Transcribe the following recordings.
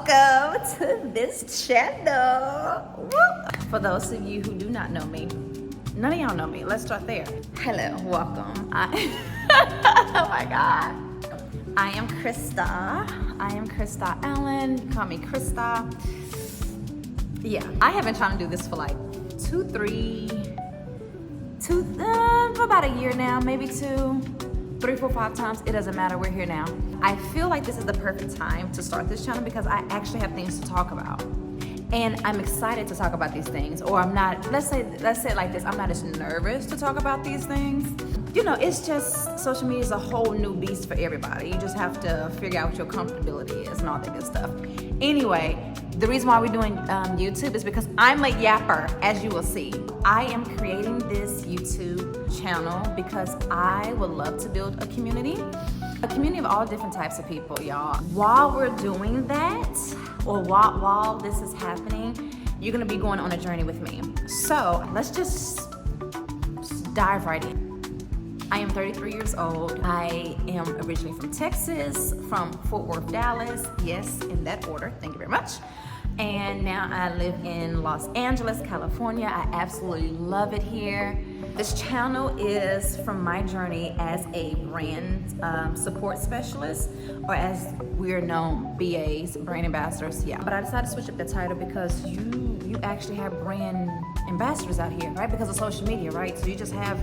welcome to this channel. Woo. For those of you who do not know me, none of y'all know me. Let's start there. Hello, welcome. Oh my God. I am Krista. I am Krista Allen. You call me Krista. Yeah, I have been trying to do this for like for about a year now, maybe 2, 3, 4, 5 times. It doesn't matter. We're here now. I feel like this is the perfect time to start this channel because I actually have things to talk about. And I'm excited to talk about these things, or I'm not, let's say it like this, I'm not as nervous to talk about these things. You know, it's just, social media is a whole new beast for everybody. You just have to figure out what your comfortability is and all that good stuff. Anyway, the reason why we're doing YouTube is because I'm a yapper, as you will see. I am creating this YouTube channel because I would love to build a community of all different types of people, y'all. While we're doing that, or while this is happening, you're gonna be going on a journey with me. So let's just dive right in. I am 33 years old. I am originally from Texas, from Fort Worth, Dallas. Yes, in that order, thank you very much. And now I live in Los Angeles, California. I absolutely love it here. This channel is from my journey as a brand support specialist, or as we're known, BAs, brand ambassadors, yeah. But I decided to switch up the title because you actually have brand ambassadors out here, right? Because of social media, right? So you just have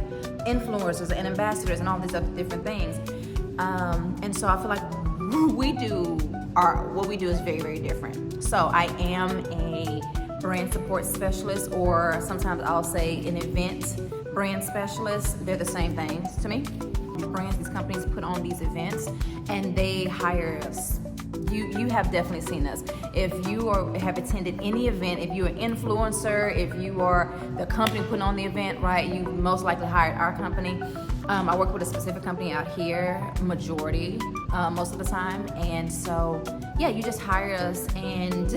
influencers and ambassadors and all these other different things. And so I feel like what we do is very, very different. So I am a brand support specialist, or sometimes I'll say an event brand specialist. They're the same things to me. These companies put on these events and they hire us. You have definitely seen us. If you have attended any event, if you're an influencer, if you are the company putting on the event, right, you most likely hired our company. I work with a specific company out here, majority, most of the time. And so, yeah, you just hire us, and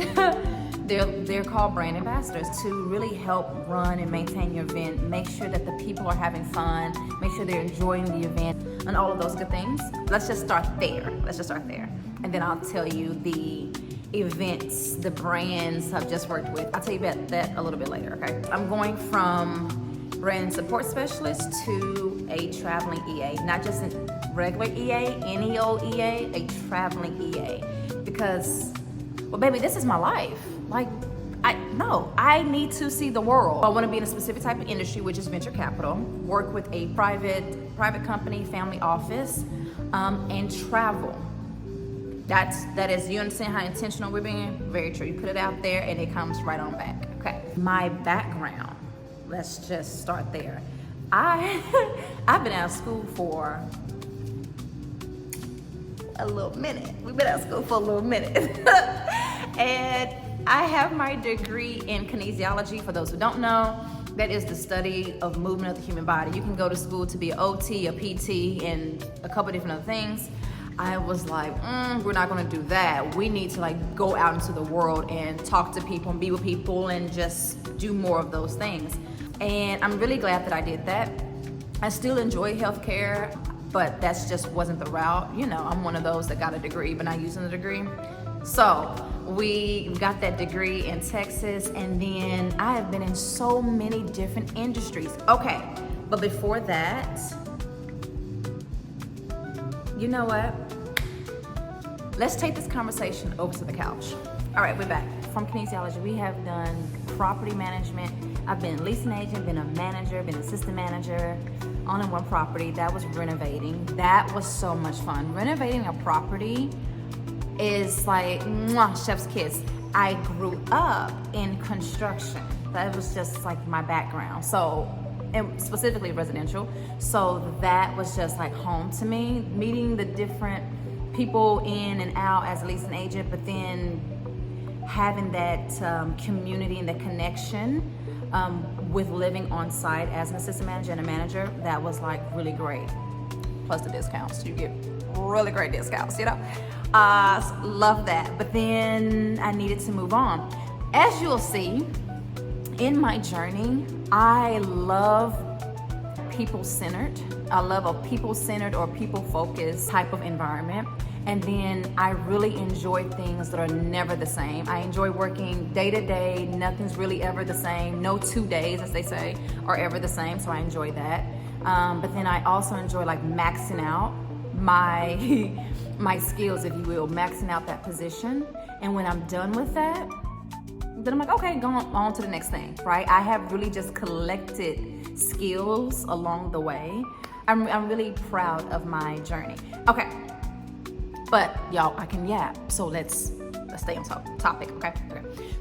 they're called brand ambassadors to really help run and maintain your event, make sure that the people are having fun, make sure they're enjoying the event, and all of those good things. Let's just start there. And then I'll tell you the events, the brands I've just worked with. I'll tell you about that a little bit later, okay? I'm going from brand support specialist to a traveling EA, not just a regular EA, any old EA, a traveling EA. Because, well, baby, this is my life. Like, I need to see the world. I want to be in a specific type of industry, which is venture capital, work with a private company, family office, and travel. That is, you understand how intentional we're being? Very true. You put it out there and it comes right on back. Okay. My background, let's just start there. I've been out of school for a little minute. We've been out of school for a little minute. And I have my degree in kinesiology. For those who don't know, that is the study of movement of the human body. You can go to school to be an OT, a PT, and a couple different other things. I was like, we're not gonna do that. We need to like go out into the world and talk to people and be with people and just do more of those things. And I'm really glad that I did that. I still enjoy healthcare, but that's just wasn't the route. You know, I'm one of those that got a degree but not using the degree. So we got that degree in Texas, and then I have been in so many different industries. Okay, but before that, you know what? Let's take this conversation over to the couch. All right, we're back. From kinesiology, we have done property management. I've been a leasing agent, been a manager, been an assistant manager on one property. That was renovating. That was so much fun. Renovating a property is like, mwah, chef's kiss. I grew up in construction. That was just like my background. So, and specifically residential. So that was just like home to me, meeting the different people in and out as a leasing agent, but then having that community and the connection with living on site as an assistant manager and a manager, that was like really great. Plus the discounts, you get really great discounts, you know? Love that. But then I needed to move on. As you'll see in my journey, I love people-centered. I love a people-centered or people-focused type of environment. And then I really enjoy things that are never the same. I enjoy working day to day. Nothing's really ever the same. No 2 days, as they say, are ever the same. So I enjoy that. But then I also enjoy like maxing out my my skills, if you will, maxing out that position. And when I'm done with that, then I'm like, okay, go on to the next thing, right? I have really just collected skills along the way. I'm really proud of my journey. Okay. But y'all, I can yap, so let's stay on topic, okay?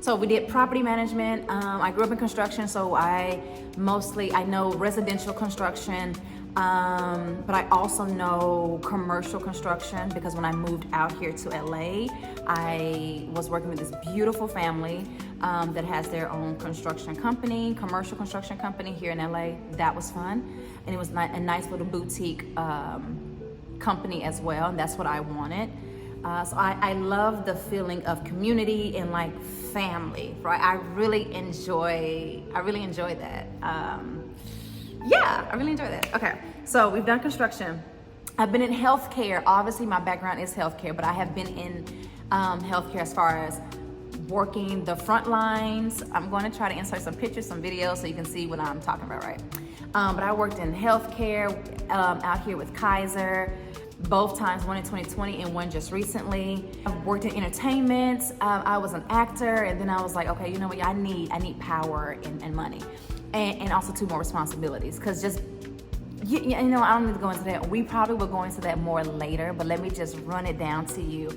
So we did property management. I grew up in construction, so I know residential construction, but I also know commercial construction because when I moved out here to LA, I was working with this beautiful family that has their own construction company, commercial construction company here in LA. That was fun, and it was a nice little boutique company as well, and that's what I wanted. So I love the feeling of community and like family, right? I really enjoy that. Yeah, I really enjoy that. Okay, so we've done construction. I've been in healthcare. Obviously, my background is healthcare, but I have been in healthcare as far as working the front lines. I'm going to try to insert some pictures, some videos, so you can see what I'm talking about, right? But I worked in healthcare out here with Kaiser, both times, one in 2020 and one just recently. I've worked in entertainment. I was an actor, and then I was like, okay, you know what? I need power and money, and also 2 more responsibilities. Cause just you know, I don't need to go into that. We probably will go into that more later, but let me just run it down to you.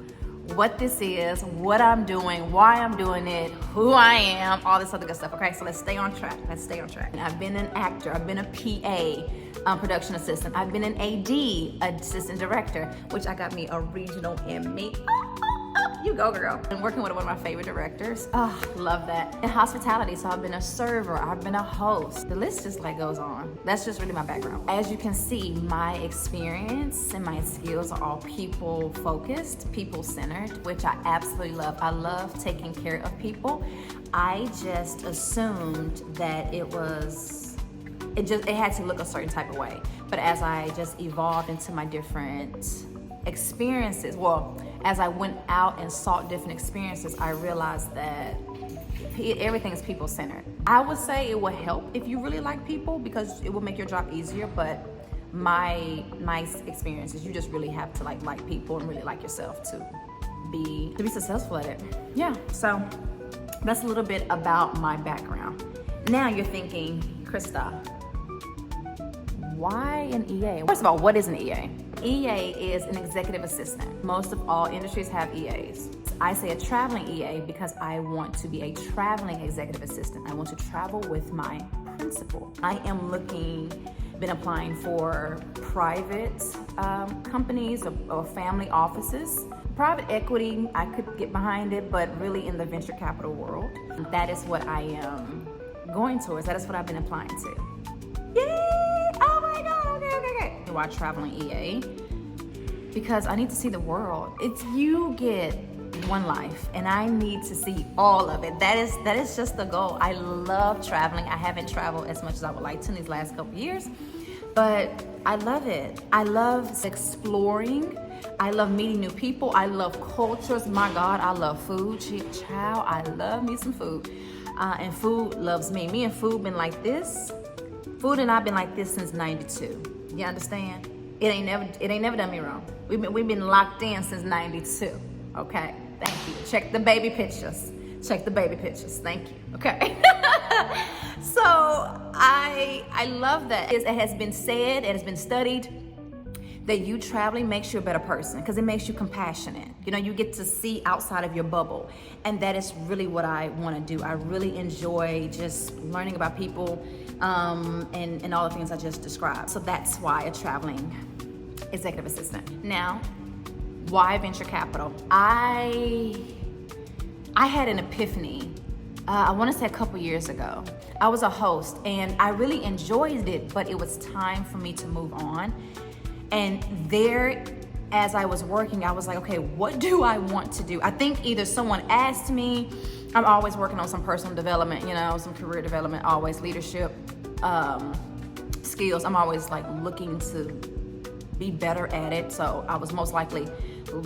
What this is, what I'm doing, why I'm doing it, who I am, all this other good stuff. Okay, so let's stay on track. And I've been an actor, I've been a PA, production assistant. I've been an AD, assistant director, which I got me a regional Emmy. You go, girl. I'm working with one of my favorite directors. Oh, love that. In hospitality, so I've been a server, I've been a host. The list just like goes on. That's just really my background. As you can see, my experience and my skills are all people focused, people centered, which I absolutely love. I love taking care of people. I just assumed that it had to look a certain type of way. But as I just evolved into my different experiences, as I went out and sought different experiences, I realized that everything is people-centered. I would say it would help if you really like people because it will make your job easier, but my experience is you just really have to like people and really like yourself to be successful at it. Yeah, so that's a little bit about my background. Now you're thinking, Krista, why an EA? First of all, what is an EA? EA is an executive assistant. Most of all industries have EAs. I say a traveling EA because I want to be a traveling executive assistant. I want to travel with my principal. I am been applying for private companies or family offices. Private equity, I could get behind it, but really in the venture capital world, that is what I am going towards. That is what I've been applying to. Yay! Oh my God, okay. Why traveling EA? Because I need to see the world. You get one life and I need to see all of it. That is just the goal. I love traveling. I haven't traveled as much as I would like to in these last couple years, but I love it. I love exploring. I love meeting new people. I love cultures. My God, I love food. Child, I love me some food. And food loves me. Me and food been like this. Food and I've been like this since '92. You understand? It ain't never done me wrong. We've been locked in since '92. Okay, thank you. Check the baby pictures. Thank you. Okay. So I love that. It has been said, it has been studied that you traveling makes you a better person because it makes you compassionate. You know, you get to see outside of your bubble. And that is really what I want to do. I really enjoy just learning about people and all the things I just described. So that's why a traveling executive assistant. Now, why venture capital? I had an epiphany. I want to say a couple years ago. I was a host and I really enjoyed it, but it was time for me to move on. And there, as I was working, I was like, okay, what do I want to do? I think either someone asked me, I'm always working on some personal development, you know, some career development, always leadership, skills. I'm always like looking to be better at it. So I was most likely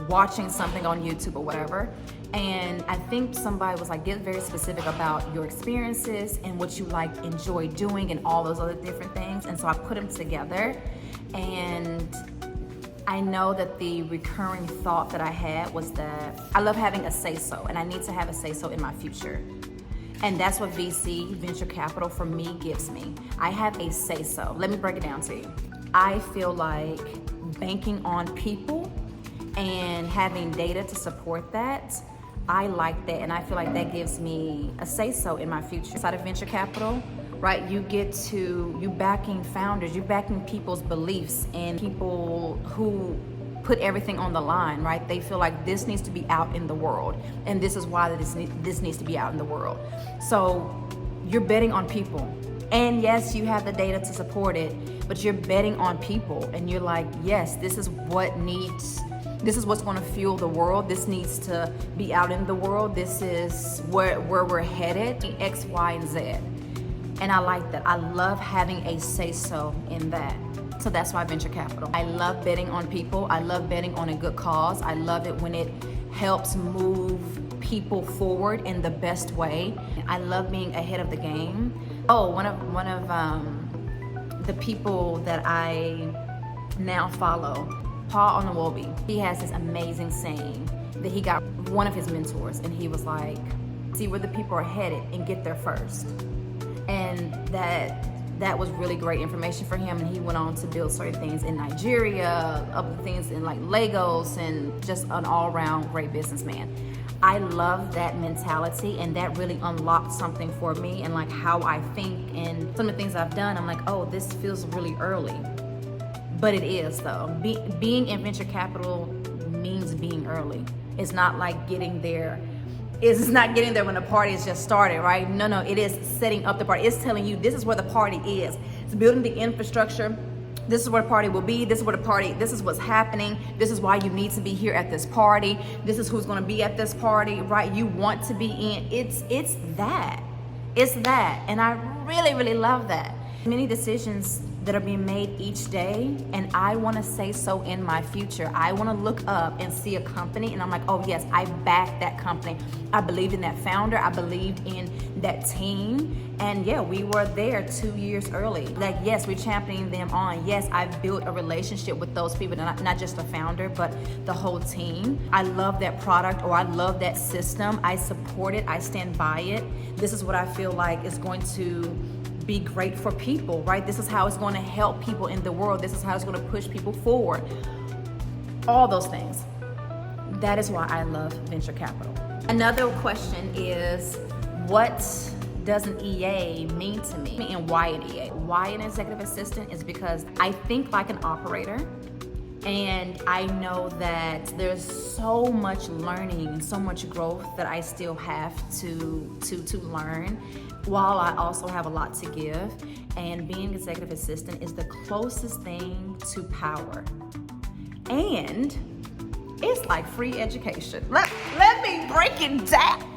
watching something on YouTube or whatever. And I think somebody was like, get very specific about your experiences and what you like enjoy doing and all those other different things. And so I put them together, and I know that the recurring thought that I had was that I love having a say-so, and I need to have a say-so in my future. And that's what VC, venture capital, for me gives me. I have a say-so. Let me break it down to you. I feel like banking on people and having data to support that, I like that, and I feel like that gives me a say-so in my future. Inside of venture capital, right, you backing founders, you're backing people's beliefs and people who put everything on the line, right? They feel like this needs to be out in the world, and this is why this needs to be out in the world. So you're betting on people. And yes, you have the data to support it, but you're betting on people, and you're like, yes, this is what's going to fuel the world. This needs to be out in the world. This is where we're headed, X, Y, and Z. And I like that. I love having a say-so in that. So that's why venture capital. I love betting on people. I love betting on a good cause. I love it when it helps move people forward in the best way. I love being ahead of the game. Oh, one of the people that I now follow, Paul Onawobi, he has this amazing saying that he got one of his mentors, and he was like, see where the people are headed and get there first. And that was really great information for him, and he went on to build certain things in Nigeria, other things in like Lagos, and just an all-around great businessman. I love that mentality, and that really unlocked something for me and like how I think, and some of the things I've done, I'm like, oh, this feels really early. But it is though. Being in venture capital means being early. It's not like getting there. It's not getting there when the party is just started, right? No, it is setting up the party. It's telling you this is where the party is. It's building the infrastructure. This is where the party will be. This is what's happening. This is why you need to be here at this party. This is who's gonna be at this party, right? You want to be in. It's that. It's that. And I really, really love that. Many decisions that are being made each day, and I want to say so in my future. I want to look up and see a company, and I'm like, oh yes, I backed that company. I believed in that founder. I believed in that team. And yeah, we were there 2 years early. Like, yes, we're championing them on. Yes, I've built a relationship with those people, not just the founder, but the whole team. I love that product, or I love that system. I support it. I stand by it. This is what I feel like is going to be great for people, right? This is how it's going to help people in the world. This is how it's going to push people forward. All those things. That is why I love venture capital. Another question is, what does an EA mean to me, and why an EA? Why an executive assistant is because I think like an operator, and I know that there's so much learning and so much growth that I still have to learn, while I also have a lot to give. And being an executive assistant is the closest thing to power. And it's like free education. Let me break it down.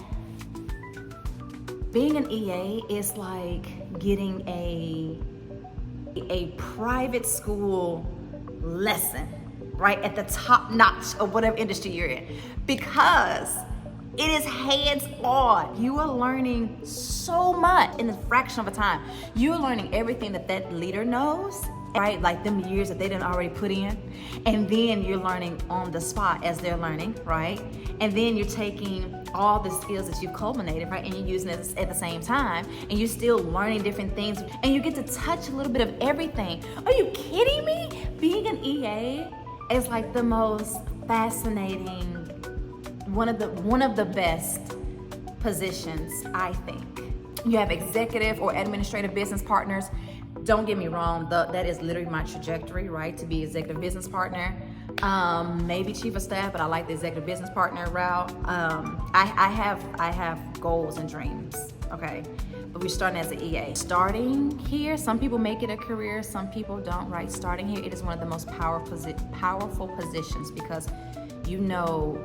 Being an EA is like getting a private school lesson, right, at the top notch of whatever industry you're in, because it is hands-on. You are learning so much in a fraction of a time. You're learning everything that leader knows, right? Like them years that they didn't already put in. And then you're learning on the spot as they're learning, right? And then you're taking all the skills that you've culminated, right? And you're using it at the same time. And you're still learning different things. And you get to touch a little bit of everything. Are you kidding me? Being an EA is like the most fascinating, one of the best positions, I think. You have executive or administrative business partners. Don't get me wrong, that is literally my trajectory, right? To be executive business partner. Maybe chief of staff, but I like the executive business partner route. I have goals and dreams, okay? But we're starting as an EA. Starting here, some people make it a career, some people don't, right? Starting here, it is one of the most powerful positions, because you know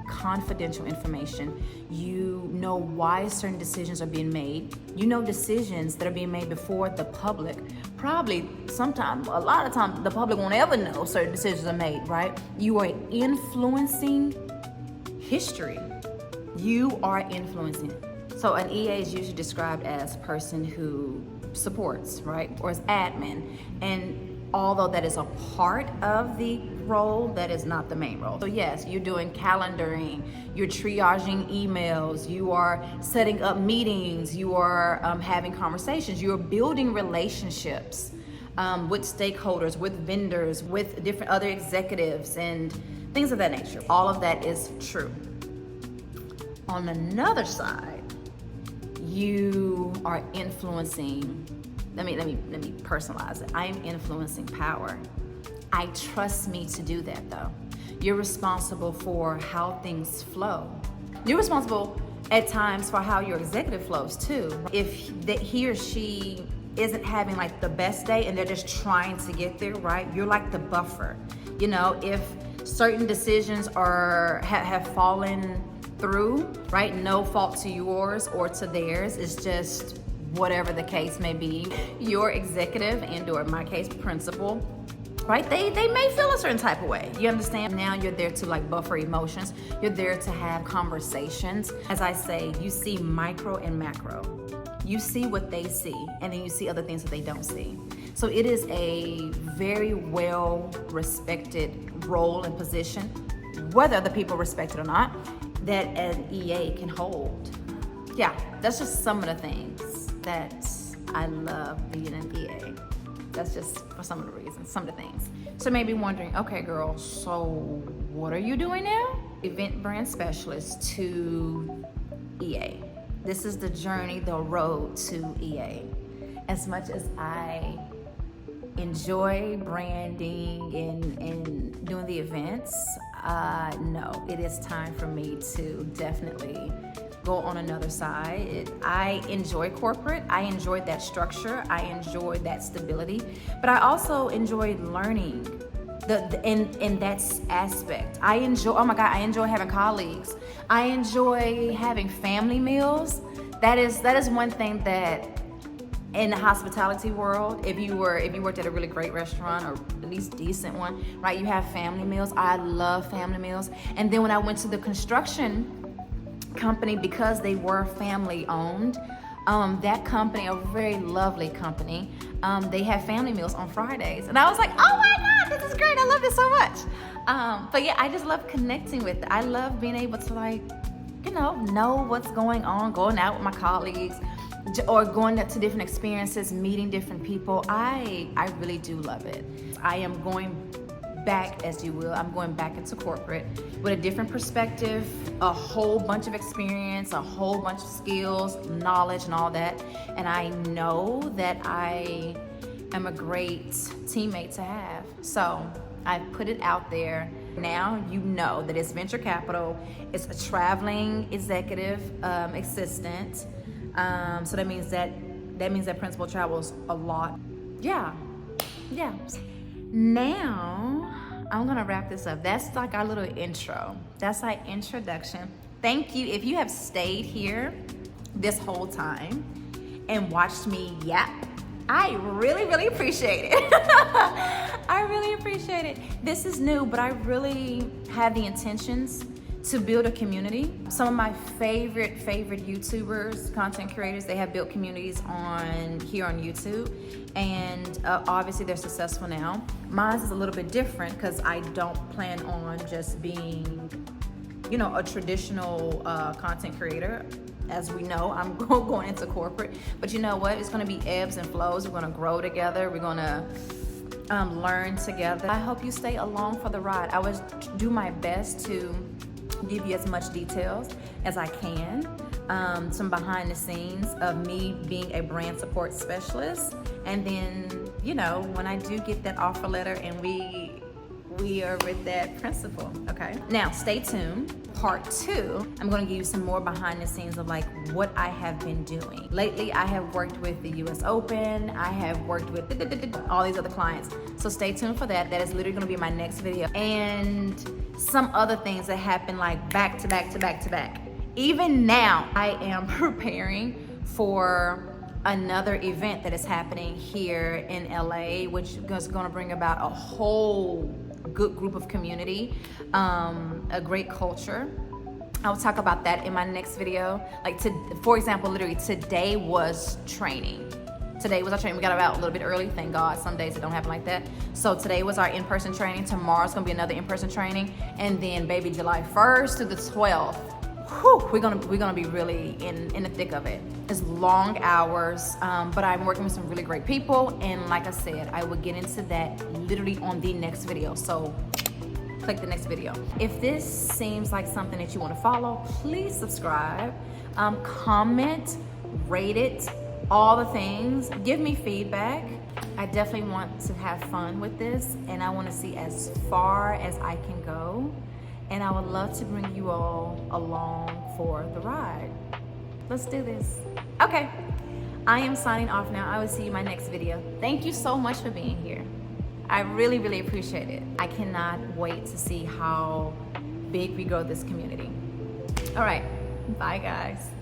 confidential information. You know why certain decisions are being made. You know decisions that are being made before the public probably sometimes, a lot of times, the public won't ever know certain decisions are made, right? You are influencing history. You are influencing it. So an EA is usually described as a person who supports, right? Or as admin. And although that is a part of the role, that is not the main role. So yes, you're doing calendaring, you're triaging emails, you are setting up meetings, you are having conversations, you're building relationships with stakeholders, with vendors, with different other executives and things of that nature. All of that is true. On another side, you are influencing, let me personalize it. I am influencing power. I trust me to do that though. You're responsible for how things flow. You're responsible at times for how your executive flows too. If he or she isn't having like the best day and they're just trying to get there, right? You're like the buffer. You know, if certain decisions have fallen through, right? No fault to yours or to theirs. It's just whatever the case may be. Your executive and or in my case, principal, right? They may feel a certain type of way. You understand? Now you're there to like buffer emotions. You're there to have conversations. As I say, you see micro and macro. You see what they see, and then you see other things that they don't see. So it is a very well respected role and position, whether other people respect it or not, that an EA can hold. Yeah, that's just some of the things that I love being an EA. That's just for some of the reasons, some of the things. So maybe wondering, okay girl, so what are you doing now? Event brand specialist to EA. This is the journey, the road to EA. As much as I enjoy branding and doing the events, no, it is time for me to definitely go on another side. I enjoy corporate. I enjoy that structure. I enjoy that stability, but I also enjoy learning in that aspect. I enjoy, oh my God, I enjoy having colleagues. I enjoy having family meals. That is one thing that in the hospitality world, if you worked at a really great restaurant or at least decent one, right, you have family meals. I love family meals. And then when I went to the construction company, because they were family owned, that company, a very lovely company, they have family meals on Fridays. And I was like, oh my God, this is great. I love this so much. But yeah, I just love connecting with it. I love being able to like, know what's going on, going out with my colleagues, or going to different experiences, meeting different people. I really do love it. I am going back, as you will, I'm going back into corporate with a different perspective, a whole bunch of experience, a whole bunch of skills, knowledge, and all that. And I know that I am a great teammate to have. So I put it out there. Now you know that it's venture capital. It's a traveling executive assistant. So that means that principal travels a lot. Yeah. Now I'm gonna wrap this up. That's like our little intro. That's our introduction. Thank you if you have stayed here this whole time and watched me yap. I really appreciate it. I really appreciate it. This is new, but I really have the intentions to build a community. Some of my favorite YouTubers, content creators, they have built communities here on YouTube, and obviously they're successful now. Mine is a little bit different because I don't plan on just being, a traditional content creator. As we know, I'm going into corporate, but you know what? It's gonna be ebbs and flows. We're gonna grow together. We're gonna learn together. I hope you stay along for the ride. I will do my best to give you as much details as I can, some behind the scenes of me being a brand support specialist. And then, when I do get that offer letter and we are with that principal, okay? Now, stay tuned. Part 2, I'm gonna give you some more behind the scenes of like what I have been doing. Lately, I have worked with the US Open. I have worked with all these other clients. So stay tuned for that. That is literally gonna be my next video. And some other things that happen like back to back. Even now, I am preparing for another event that is happening here in LA, which is going to bring about a whole good group of community, a great culture. I'll talk about that in my next video. Like, for example, literally today was training. Today was our training. We got out a little bit early, thank God. Some days it don't happen like that. So today was our in-person training. Tomorrow's gonna be another in-person training. And then baby, July 1st to the 12th, whew, we're gonna be really in the thick of it. It's long hours, but I'm working with some really great people. And like I said, I will get into that literally on the next video. So click the next video. If this seems like something that you wanna follow, please subscribe, comment, rate it, all the things. Give me feedback. I definitely want to have fun with this, and I want to see as far as I can go, and I would love to bring you all along for the ride. Let's do this. Okay, I am signing off now. I will see you in my next video. Thank you so much for being here. I really, really appreciate it. I cannot wait to see how big we grow this community. All right, bye guys.